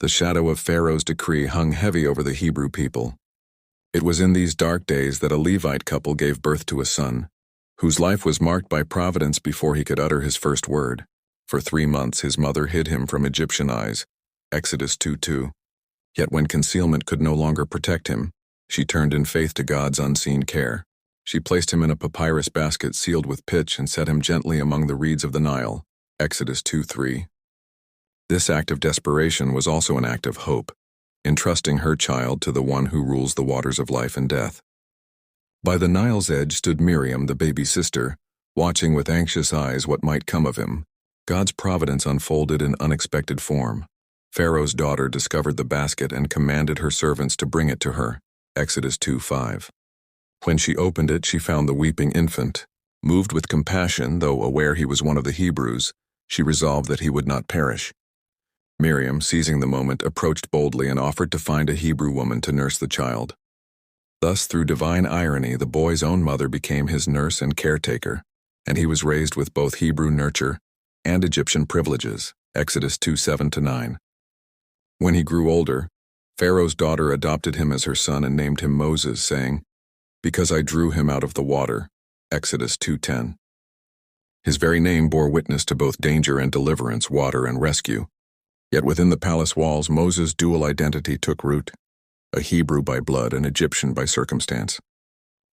The shadow of Pharaoh's decree hung heavy over the Hebrew people. It was in these dark days that a Levite couple gave birth to a son, whose life was marked by providence before he could utter his first word. For 3 months his mother hid him from Egyptian eyes, Exodus 2:2. Yet when concealment could no longer protect him, she turned in faith to God's unseen care. She placed him in a papyrus basket sealed with pitch and set him gently among the reeds of the Nile, Exodus 2:3. This act of desperation was also an act of hope, entrusting her child to the one who rules the waters of life and death. By the Nile's edge stood Miriam, the baby sister, watching with anxious eyes what might come of him. God's providence unfolded in unexpected form. Pharaoh's daughter discovered the basket and commanded her servants to bring it to her, Exodus 2:5. When she opened it, she found the weeping infant. Moved with compassion, though aware he was one of the Hebrews, she resolved that he would not perish. Miriam, seizing the moment, approached boldly and offered to find a Hebrew woman to nurse the child. Thus, through divine irony, the boy's own mother became his nurse and caretaker, and he was raised with both Hebrew nurture and Egyptian privileges, Exodus 2:7-9. When he grew older, Pharaoh's daughter adopted him as her son and named him Moses, saying, "Because I drew him out of the water," Exodus 2:10. His very name bore witness to both danger and deliverance, water and rescue. Yet within the palace walls, Moses' dual identity took root, a Hebrew by blood, an Egyptian by circumstance.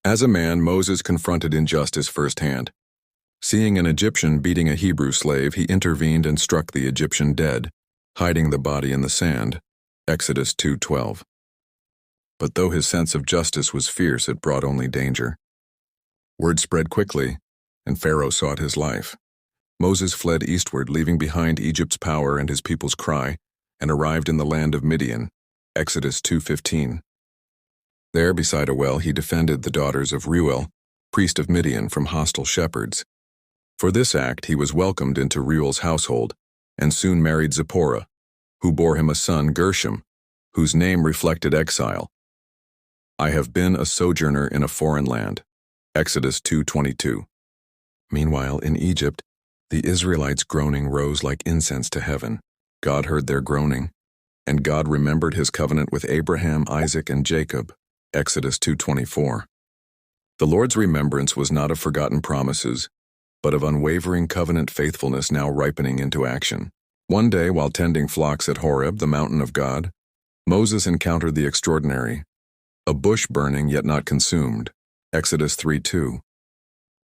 As a man, Moses confronted injustice firsthand. Seeing an Egyptian beating a Hebrew slave, he intervened and struck the Egyptian dead, hiding the body in the sand, Exodus 2:12. But though his sense of justice was fierce, it brought only danger. Word spread quickly, and Pharaoh sought his life. Moses fled eastward, leaving behind Egypt's power and his people's cry, and arrived in the land of Midian, Exodus 2:15. There, beside a well, he defended the daughters of Reuel, priest of Midian, from hostile shepherds. For this act, he was welcomed into Reuel's household, and soon married Zipporah, who bore him a son, Gershom, whose name reflected exile. I have been a sojourner in a foreign land, Exodus 2:22. Meanwhile, in Egypt, the Israelites' groaning rose like incense to heaven. God heard their groaning, and God remembered his covenant with Abraham, Isaac, and Jacob, Exodus 2:24. The Lord's remembrance was not of forgotten promises, but of unwavering covenant faithfulness now ripening into action. One day, while tending flocks at Horeb, the mountain of God, Moses encountered the extraordinary, a bush burning yet not consumed, Exodus 3:2.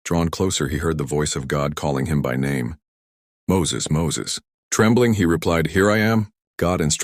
Drawn closer, he heard the voice of God calling him by name. "Moses, Moses." Trembling, he replied, "Here I am." God instructed